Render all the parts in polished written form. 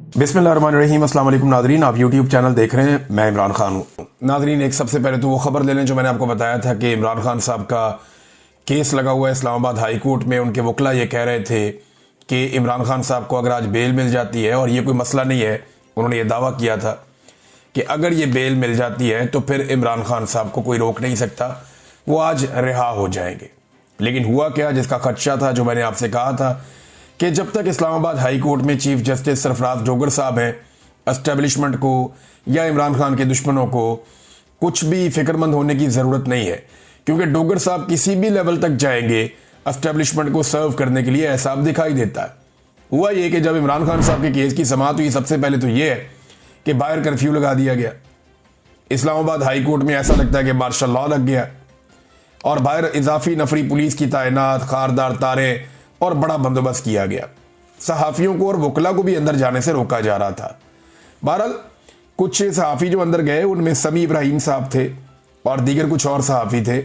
बिस्मिल्लाहिर्रहमानिर्रहीम। अस्सलाम वालेकुम नाज़रीन, आप यूट्यूब चैनल देख रहे हैं। मैं इमरान खान हूँ। नाज़रीन, एक सबसे पहले तो वो खबर ले लें जो मैंने आपको बताया था कि इमरान खान साहब का केस लगा हुआ है इस्लामाबाद हाई कोर्ट में। उनके वकला ये कह रहे थे कि इमरान खान साहब को अगर आज बेल मिल जाती है, और ये कोई मसला नहीं है, उन्होंने ये दावा किया था कि अगर ये बेल मिल जाती है तो फिर इमरान खान साहब को कोई रोक नहीं सकता, वो आज रिहा हो जाएंगे। लेकिन हुआ क्या, जिसका खदशा था, जो मैंने आपसे कहा था कि जब तक इस्लामाबाद हाई कोर्ट में चीफ जस्टिस सरफराज डोगर साहब हैं, एस्टेब्लिशमेंट को या इमरान खान के दुश्मनों को कुछ भी फिक्रमंद होने की ज़रूरत नहीं है, क्योंकि डोगर साहब किसी भी लेवल तक जाएंगे एस्टेब्लिशमेंट को सर्व करने के लिए, ऐसा अब दिखाई देता है। हुआ ये कि जब इमरान खान साहब के केस की समाअत हुई, सबसे पहले तो ये है कि बाहर कर्फ्यू लगा दिया गया। इस्लामाबाद हाई कोर्ट में ऐसा लगता है कि मार्शल लॉ लग गया, और बाहर इजाफी नफरी पुलिस की तैनात, खारदार तारे और बड़ा बंदोबस्त किया गया। सहाफ़ियों को और वकला को भी अंदर जाने से रोका जा रहा था। बहरहाल कुछ सहाफ़ी जो अंदर गए, उनमें समी इब्राहिम साहब थे और दीगर कुछ और सहाफ़ी थे।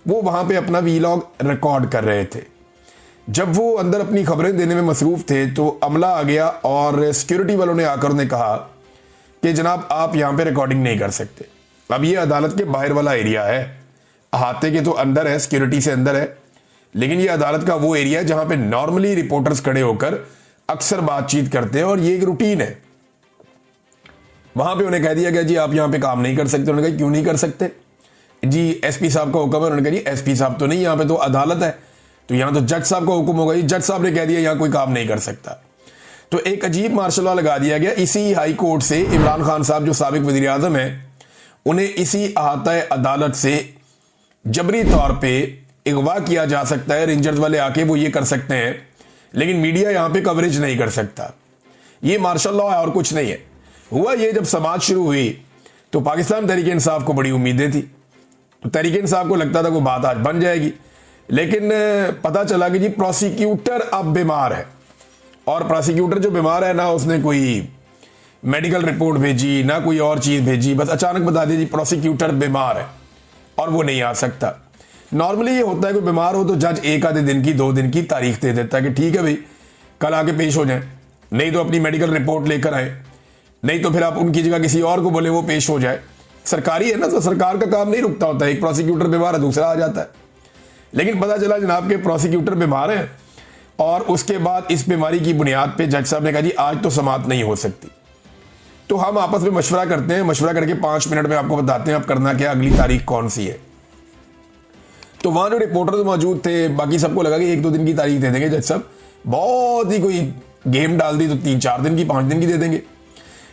वो वहाँ पे अपना वीलॉग रिकॉर्ड कर रहे थे। जब वो अंदर अपनी खबरें देने में मसरूफ़ थे तो अमला आ गया और सिक्योरिटी वालों ने आकर उन्हें कहा कि जनाब, आप यहाँ पे रिकॉर्डिंग नहीं कर सकते। अब ये अदालत के बाहर वाला एरिया है, अहाते के तो अंदर है, सिक्योरिटी से अंदर है, लेकिन ये अदालत का वो एरिया है जहां पे नॉर्मली रिपोर्टर्स खड़े होकर अक्सर बातचीत करते हैं, और ये एक रूटीन है। वहां पे उन्हें कह दिया गया, जी आप यहां पे काम नहीं कर सकते। उन्होंने कहा, क्यों नहीं कर सकते जी? एसपी साहब का हुक्म है। उन्होंने कहा, जी एसपी साहब तो नहीं, यहां पे तो अदालत है, तो यहां तो जज साहब का हुक्म होगा। जी जज साहब ने कह दिया यहां कोई काम नहीं कर सकता। तो एक अजीब मार्शल लॉ लगा दिया गया। इसी हाई कोर्ट से इमरान खान साहब, जो साबिक वजीर आजम है, उन्हें इसी अहाता अदालत से जबरी तौर पर अगवा किया जा सकता है। रेंजर्स वाले आके वो ये कर सकते हैं, लेकिन मीडिया यहां पे कवरेज नहीं कर सकता। ये मार्शल लॉ है और कुछ नहीं है। हुआ ये, जब समाज शुरू हुई तो पाकिस्तान तहरीक इंसाफ को बड़ी उम्मीदें थी, तो तहरीक इंसाफ को लगता था कोई बात आज बन जाएगी। लेकिन पता चला कि जी प्रोसिक्यूटर अब बीमार है, और प्रोसिक्यूटर जो बीमार है, ना उसने कोई मेडिकल रिपोर्ट भेजी, ना कोई और चीज भेजी, बस अचानक बता दी जी प्रोसिक्यूटर बीमार है और वो नहीं आ सकता। नॉर्मली ये होता है कि बीमार हो तो जज एक आधे दिन की, 2 दिन की तारीख दे देता है कि ठीक है भाई, कल आके पेश हो जाए, नहीं तो अपनी मेडिकल रिपोर्ट लेकर आए, नहीं तो फिर आप उनकी जगह किसी और को बोले वो पेश हो जाए। सरकारी है ना, तो सरकार का काम नहीं रुकता होता है। एक प्रोसिक्यूटर बीमार है, दूसरा आ जाता है। लेकिन पता चला जनाब के प्रोसिक्यूटर बीमार है, और उसके बाद इस बीमारी की बुनियाद पर जज साहब ने कहा, जी आज तो समाअत नहीं हो सकती। तो हम आपस में मशवरा करते हैं, मशवरा करके 5 मिनट में आपको बताते हैं अब करना क्या, अगली तारीख कौन सी है। तो वहां जो रिपोर्टर मौजूद थे, बाकी सबको लगा कि 1-2 दिन की तारीख दे देंगे जज साहब, बहुत ही कोई गेम डाल दी तो 3-4 दिन की, 5 दिन की दे देंगे।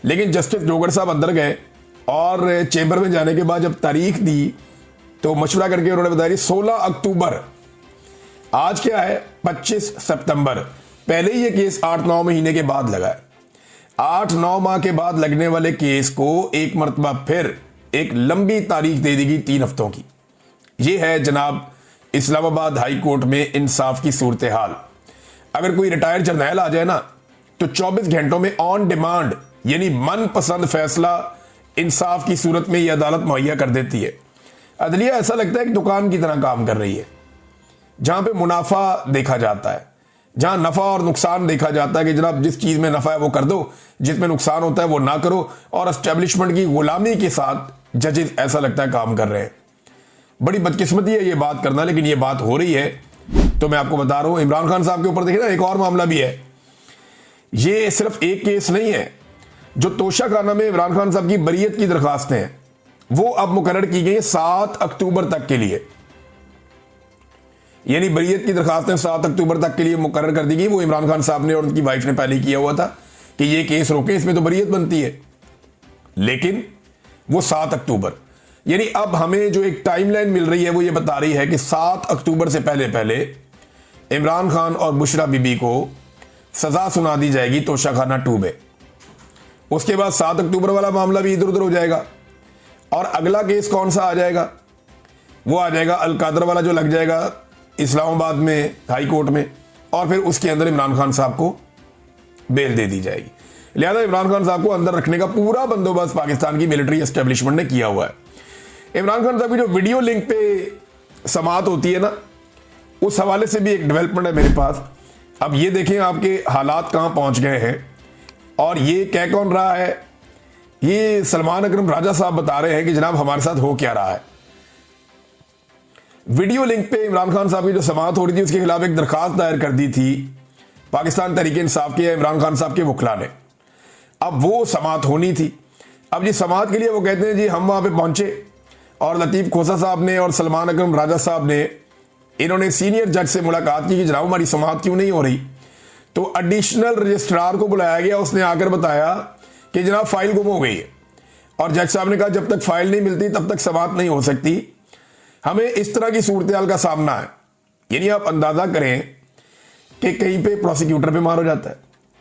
लेकिन जस्टिस डोगर साहब अंदर गए और चेंबर में जाने के बाद जब तारीख दी तो मशवरा करके उन्होंने बताया 16 अक्टूबर। आज क्या है, 25 सितंबर। पहले ही ये केस 8-9 महीने के बाद लगा है। 8-9 माह के बाद लगने वाले केस को एक मरतबा फिर एक लंबी तारीख दे देगी 3 हफ्तों की। ये है जनाब इस्लामाबाद हाई कोर्ट में इंसाफ की सूरत हाल। अगर कोई रिटायर्ड जर्नैल आ जाए ना, तो 24 घंटों में ऑन डिमांड, यानी मनपसंद फैसला इंसाफ की सूरत में यह अदालत मुहैया कर देती है। अदलिया ऐसा लगता है कि दुकान की तरह काम कर रही है, जहां पे मुनाफा देखा जाता है, जहां नफा और नुकसान देखा जाता है कि जनाब जिस चीज में नफा है वो कर दो, जिसमें नुकसान होता है वो ना करो। और एस्टेब्लिशमेंट की गुलामी के साथ जजेस ऐसा लगता है काम कर रहे हैं। बड़ी बदकिस्मती है ये बात करना, लेकिन ये बात हो रही है। तो मैं आपको बता रहा हूं, इमरान खान साहब के ऊपर देखिए ना, एक और मामला भी है। ये सिर्फ एक केस नहीं है। जो तोशा खाना में इमरान खान साहब की बरीयत की दरखास्तें हैं, वो अब मुकर्रर की गई 7 अक्टूबर तक के लिए। यानी बरीयत की दरखास्तें 7 अक्टूबर तक के लिए मुकर्रर कर दी गई। वो इमरान खान साहब ने और उनकी वाइफ ने पहले किया हुआ था कि ये केस रोके, इसमें तो बरीयत बनती है, लेकिन वो 7 अक्टूबर। यानी अब हमें जो एक टाइमलाइन मिल रही है वो ये बता रही है कि 7 अक्टूबर से पहले पहले इमरान खान और बुशरा बीबी को सजा सुना दी जाएगी तोशाखाना 2 में। उसके बाद 7 अक्टूबर वाला मामला भी इधर उधर हो जाएगा, और अगला केस कौन सा आ जाएगा? वो आ जाएगा अलकादर वाला, जो लग जाएगा इस्लामाबाद में हाई कोर्ट में, और फिर उसके अंदर इमरान खान साहब को बेल दे दी जाएगी। लिहाजा इमरान खान साहब को अंदर रखने का पूरा बंदोबस्त पाकिस्तान की मिलिट्री एस्टेब्लिशमेंट ने किया हुआ है। इमरान खान साहब की जो वीडियो लिंक पे समाअत होती है ना, उस हवाले से भी एक डेवलपमेंट है मेरे पास। अब ये देखें आपके हालात कहां पहुंच गए हैं। और ये कह कौन रहा है? ये सलमान अकरम राजा साहब बता रहे हैं कि जनाब हमारे साथ हो क्या रहा है। वीडियो लिंक पे इमरान खान साहब की जो समाअत हो रही थी उसके खिलाफ एक दरखास्त दायर कर दी थी पाकिस्तान तहरीक इंसाफ के इमरान खान साहब के वकला ने। अब वो समाअत होनी थी। अब जी समाअत के लिए वो कहते हैं जी हम वहां पे पहुंचे और लतीफ खोसा साहब ने और सलमान अकरम राजा साहब ने इन्होंने सीनियर जज से मुलाकात की कि जनाब हमारी समाअत क्यों नहीं हो रही। तो एडिशनल रजिस्ट्रार को बुलाया गया, उसने आकर बताया कि जनाब फाइल गुम हो गई है और जज साहब ने कहा जब तक फाइल नहीं मिलती तब तक समाअत नहीं हो सकती। हमें इस तरह की सूरत का सामना है। यानी आप अंदाजा करें कि कहीं पे प्रोसिक्यूटर बीमार हो जाता है,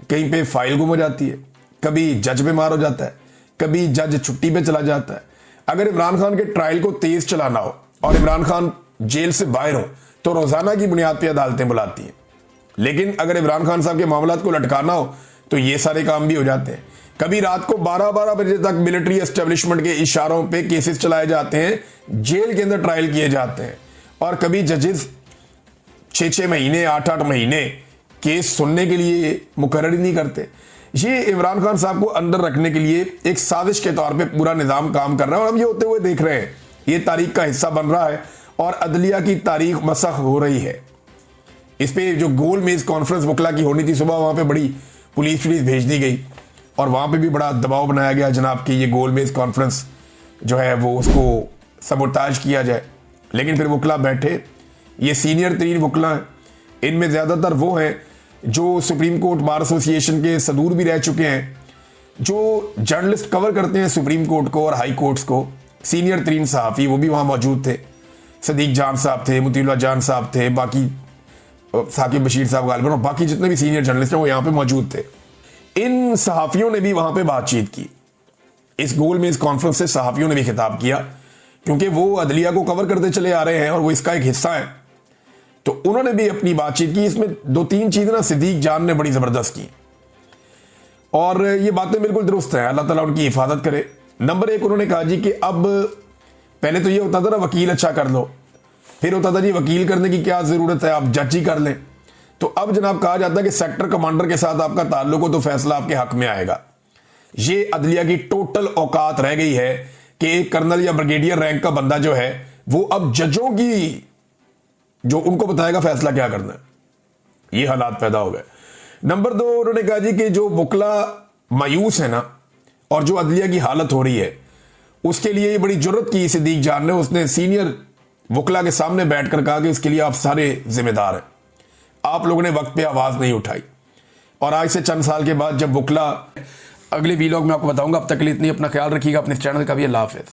कहीं पे फाइल गुम हो जाती है, कभी जज बीमार हो जाता है, कभी जज छुट्टी पे चला जाता है। अगर इमरान खान के ट्रायल को तेज चलाना हो और इमरान खान जेल से बाहर हो तो रोजाना की बुनियाद पर अदालतें बुलाती हैं। लेकिन अगर इमरान खान साहब के मामलात को लटकाना हो तो ये सारे काम भी हो जाते हैं। कभी रात को 12-12 बजे तक मिलिट्री एस्टेब्लिशमेंट के इशारों पे केसेस चलाए जाते हैं, जेल के अंदर ट्रायल किए जाते हैं। और कभी जजेस 6-6 महीने 8-8 महीने केस सुनने के लिए मुकर्रर ही नहीं करते। ये इमरान खान साहब को अंदर रखने के लिए एक साजिश के तौर पे पूरा निजाम काम कर रहा है और हम ये होते हुए देख रहे हैं। ये तारीख का हिस्सा बन रहा है और अदलिया की तारीख मसख हो रही है। इस पे जो गोल मेज कॉन्फ्रेंस वकला की होनी थी, सुबह वहां पे बड़ी पुलिस भेज दी गई और वहां पे भी बड़ा दबाव बनाया गया जनाब कि ये गोल मेज कॉन्फ्रेंस जो है वो उसको सबोटाज किया जाए। लेकिन फिर वकला बैठे, ये सीनियर तरीन वकला हैं, इनमें ज्यादातर वो हैं जो सुप्रीम कोर्ट बार एसोसिएशन के सदूर भी रह चुके हैं, जो जर्नलिस्ट कवर करते हैं सुप्रीम कोर्ट को और हाई कोर्ट्स को। सीनियर तरीन सहाफ़ी वो भी वहां मौजूद थे, सदीक जान साहब थे, मुतीउल्लाह जान साहब थे, बाकी साकिब बशीर साहब गालिबन और बाकी जितने भी सीनियर जर्नलिस्ट हैं वो यहां पे मौजूद थे। इन सहाफियों ने भी वहां पे बातचीत की। इस गोल मेज कॉन्फ्रेंस से सहाफियों ने भी खिताब किया क्योंकि वो अदलिया को कवर करते चले आ रहे हैं और वो इसका एक हिस्सा है। तो उन्होंने भी अपनी बातचीत की। इसमें 2-3 चीजें ना सदीक जान ने बड़ी जबरदस्त की और ये बातें बिल्कुल दुरुस्त है, अल्लाह ताला उनकी हिफाजत करे। नंबर 1 उन्होंने कहा जी कि अब पहले तो ये होता था ना वकील अच्छा कर लो, फिर होता था जी वकील करने की क्या जरूरत है, आप जज ही कर लें। तो अब जनाब कहा जाता है कि सेक्टर कमांडर के साथ आपका ताल्लुक हो तो फैसला आपके हक में आएगा। ये अदलिया की टोटल औकात रह गई है कि एक कर्नल या ब्रिगेडियर रैंक का बंदा जो है वो अब जजों की जो उनको बताएगा फैसला क्या करना है। ये हालात पैदा हो गए। नंबर 2 उन्होंने कहा जी कि जो वकला मायूस है ना और जो अदलिया की हालत हो रही है उसके लिए ये बड़ी जुर्रत की सिद्दीक जान ने, उसने सीनियर वकला के सामने बैठकर कहा कि इसके लिए आप सारे जिम्मेदार हैं, आप लोगों ने वक्त पे आवाज नहीं उठाई। और आज से चंद साल के बाद जब वकला, अगले वीलॉग में आपको बताऊंगा। अब तक के लिए इतनी, अपना ख्याल रखिएगा, अपने चैनल का भी। अल्लाह हाफिज़।